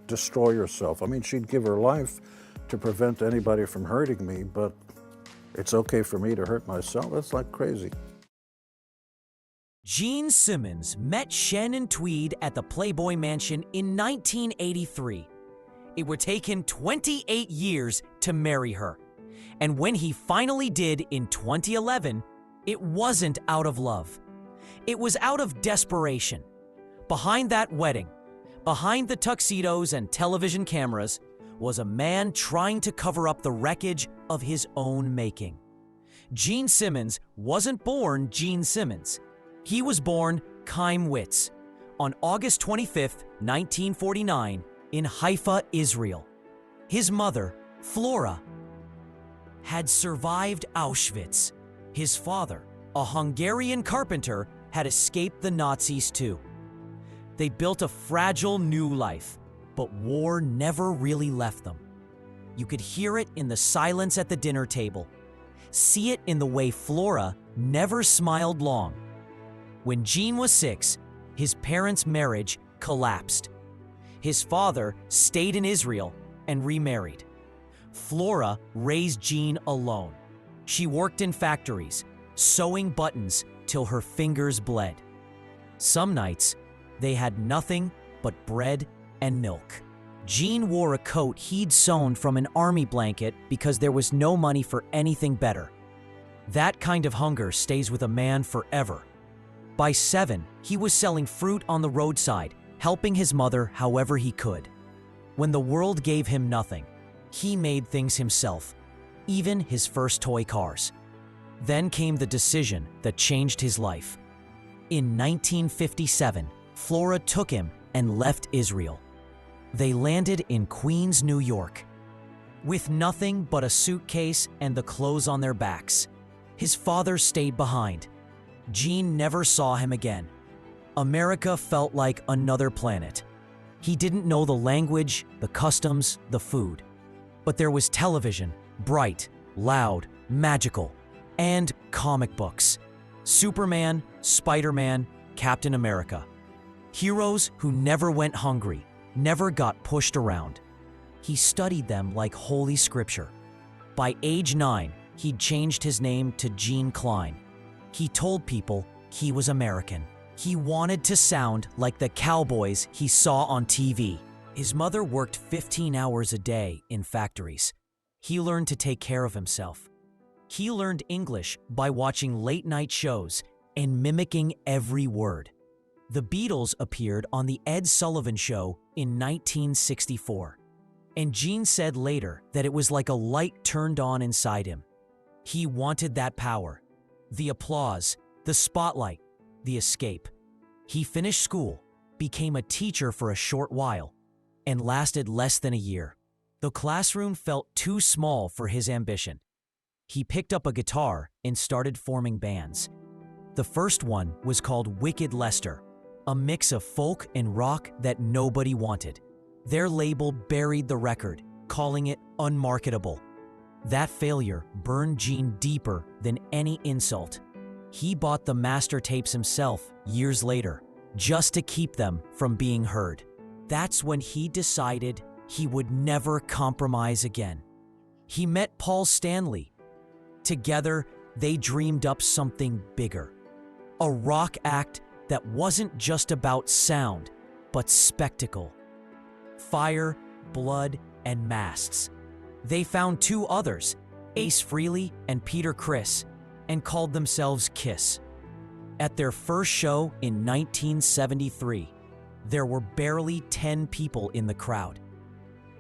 destroy herself. I mean, she'd give her life to prevent anybody from hurting me, but it's okay for me to hurt myself? That's like crazy. Gene Simmons met Shannon Tweed at the Playboy Mansion in 1983. It would take him 28 years to marry her. And when he finally did in 2011, it wasn't out of love. It was out of desperation. Behind that wedding, behind the tuxedos and television cameras, was a man trying to cover up the wreckage of his own making. Gene Simmons wasn't born Gene Simmons. He was born Chaim Witz on August 25, 1949, in Haifa, Israel. His mother, Flora, had survived Auschwitz. His father, a Hungarian carpenter, had escaped the Nazis too. They built a fragile new life, but war never really left them. You could hear it in the silence at the dinner table, see it in the way Flora never smiled long. When Gene was 6, his parents' marriage collapsed. His father stayed in Israel and remarried. Flora raised Gene alone. She worked in factories, sewing buttons till her fingers bled. Some nights, they had nothing but bread and milk. Gene wore a coat he'd sewn from an army blanket because there was no money for anything better. That kind of hunger stays with a man forever. By 7, he was selling fruit on the roadside, helping his mother however he could. When the world gave him nothing, he made things himself, even his first toy cars. Then came the decision that changed his life. In 1957, Flora took him and left Israel. They landed in Queens, New York. With nothing but a suitcase and the clothes on their backs, his father stayed behind. Gene never saw him again. America felt like another planet. He didn't know the language, the customs, the food. But there was television, bright, loud, magical, and comic books. Superman, Spider-Man, Captain America. Heroes who never went hungry, never got pushed around. He studied them like Holy Scripture. By age 9, he'd changed his name to Gene Klein. He told people he was American. He wanted to sound like the cowboys he saw on TV. His mother worked 15 hours a day in factories. He learned to take care of himself. He learned English by watching late-night shows and mimicking every word. The Beatles appeared on The Ed Sullivan Show in 1964, and Gene said later that it was like a light turned on inside him. He wanted that power, the applause, the spotlight, the escape. He finished school, became a teacher for a short while, and lasted less than a year. The classroom felt too small for his ambition. He picked up a guitar and started forming bands. The first one was called Wicked Lester, a mix of folk and rock that nobody wanted. Their label buried the record, calling it unmarketable. That failure burned Gene deeper than any insult. He bought the master tapes himself years later, just to keep them from being heard. That's when he decided he would never compromise again. He met Paul Stanley. Together, they dreamed up something bigger. A rock act that wasn't just about sound, but spectacle. Fire, blood, and masks. They found 2 others, Ace Frehley and Peter Criss, and called themselves Kiss. At their first show in 1973, there were barely 10 people in the crowd.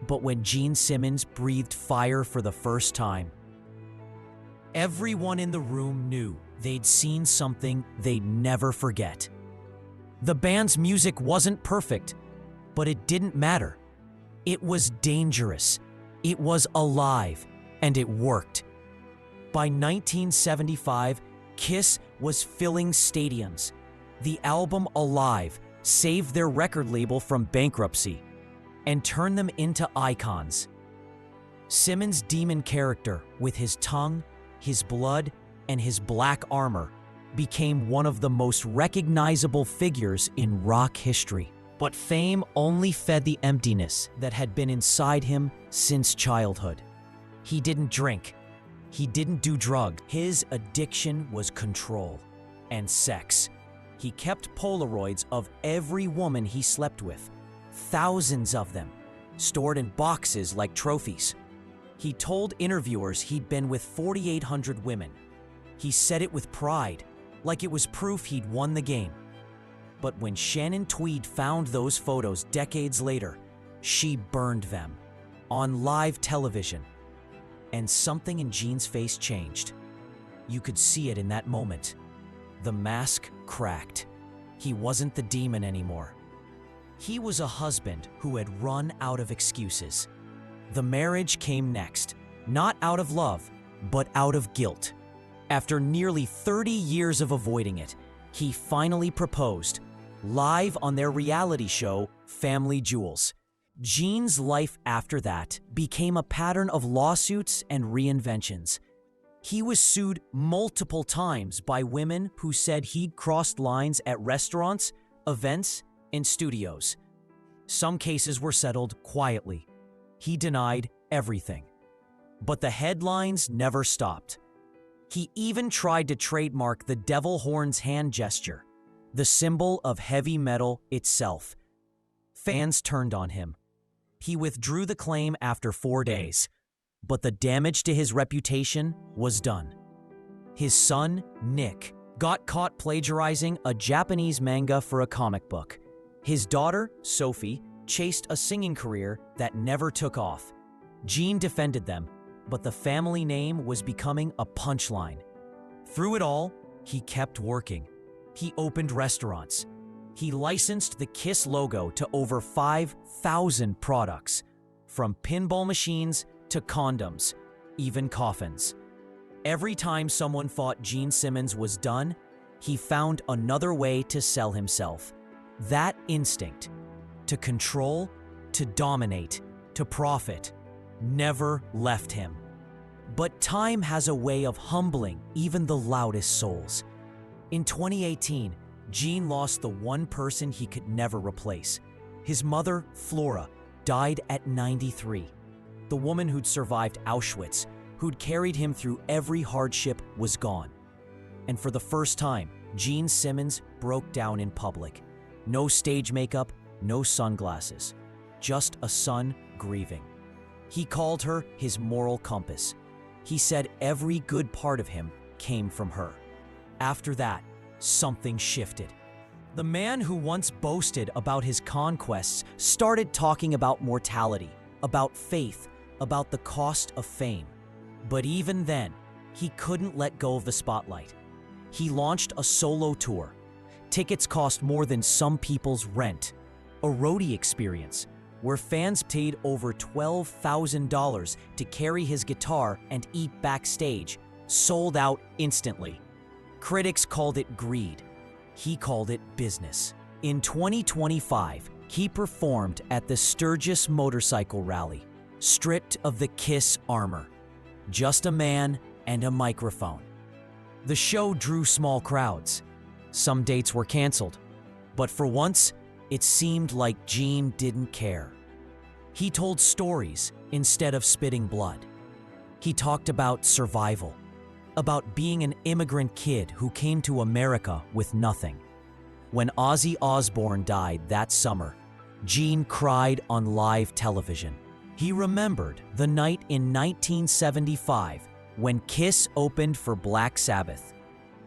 But when Gene Simmons breathed fire for the first time, everyone in the room knew they'd seen something they'd never forget. The band's music wasn't perfect, but it didn't matter. It was dangerous, it was alive, and it worked. By 1975, Kiss was filling stadiums. The album Alive saved their record label from bankruptcy and turned them into icons. Simmons' demon character, with his tongue, his blood, and his black armor, became one of the most recognizable figures in rock history. But fame only fed the emptiness that had been inside him since childhood. He didn't drink. He didn't do drugs. His addiction was control and sex. He kept Polaroids of every woman he slept with, thousands of them, stored in boxes like trophies. He told interviewers he'd been with 4,800 women. He said it with pride, like it was proof he'd won the game. But when Shannon Tweed found those photos decades later, she burned them on live television. And something in Gene's face changed. You could see it in that moment. The mask cracked. He wasn't the demon anymore. He was a husband who had run out of excuses. The marriage came next, not out of love, but out of guilt. After nearly 30 years of avoiding it, he finally proposed, live on their reality show, Family Jewels. Gene's life after that became a pattern of lawsuits and reinventions. He was sued multiple times by women who said he'd crossed lines at restaurants, events, and studios. Some cases were settled quietly. He denied everything. But the headlines never stopped. He even tried to trademark the devil horn's hand gesture, the symbol of heavy metal itself. Fans turned on him. He withdrew the claim after 4 days, but the damage to his reputation was done. His son, Nick, got caught plagiarizing a Japanese manga for a comic book. His daughter, Sophie, chased a singing career that never took off. Gene defended them, but the family name was becoming a punchline. Through it all, he kept working. He opened restaurants. He licensed the KISS logo to over 5,000 products, from pinball machines to condoms, even coffins. Every time someone thought Gene Simmons was done, he found another way to sell himself. That instinct, to control, to dominate, to profit, never left him. But time has a way of humbling even the loudest souls. In 2018, Gene lost the one person he could never replace. His mother, Flora, died at 93. The woman who'd survived Auschwitz, who'd carried him through every hardship, was gone. And for the first time, Gene Simmons broke down in public. No stage makeup, no sunglasses, just a son grieving. He called her his moral compass. He said every good part of him came from her. After that, something shifted. The man who once boasted about his conquests started talking about mortality, about faith, about the cost of fame. But even then, he couldn't let go of the spotlight. He launched a solo tour. Tickets cost more than some people's rent. A roadie experience, where fans paid over $12,000 to carry his guitar and eat backstage, sold out instantly. Critics called it greed. He called it business. In 2025, he performed at the Sturgis Motorcycle Rally, stripped of the KISS armor. Just a man and a microphone. The show drew small crowds. Some dates were canceled. But for once, it seemed like Gene didn't care. He told stories instead of spitting blood. He talked about survival, about being an immigrant kid who came to America with nothing. When Ozzy Osbourne died that summer, Gene cried on live television. He remembered the night in 1975 when KISS opened for Black Sabbath,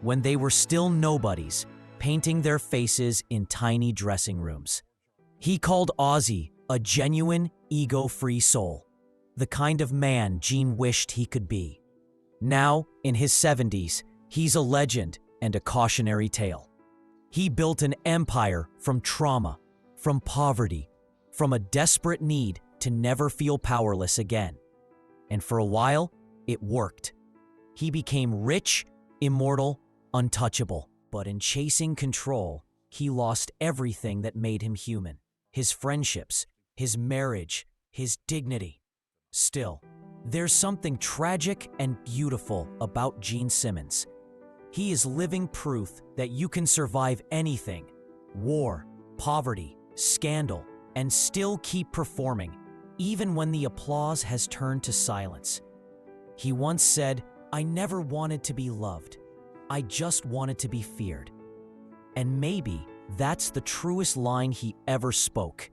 when they were still nobodies, painting their faces in tiny dressing rooms. He called Ozzy a genuine, ego-free soul, the kind of man Gene wished he could be. Now, in his 70s, he's a legend and a cautionary tale. He built an empire from trauma, from poverty, from a desperate need to never feel powerless again. And for a while, it worked. He became rich, immortal, untouchable. But in chasing control, he lost everything that made him human. His friendships, his marriage, his dignity. Still, there's something tragic and beautiful about Gene Simmons. He is living proof that you can survive anything: war, poverty, scandal, and still keep performing, even when the applause has turned to silence. He once said, "I never wanted to be loved. I just wanted to be feared." And maybe that's the truest line he ever spoke.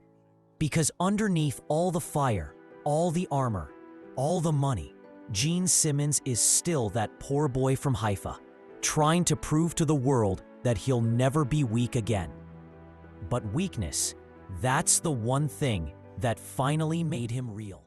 Because underneath all the fire, all the armor, all the money, Gene Simmons is still that poor boy from Haifa, trying to prove to the world that he'll never be weak again. But weakness, that's the one thing that finally made him real.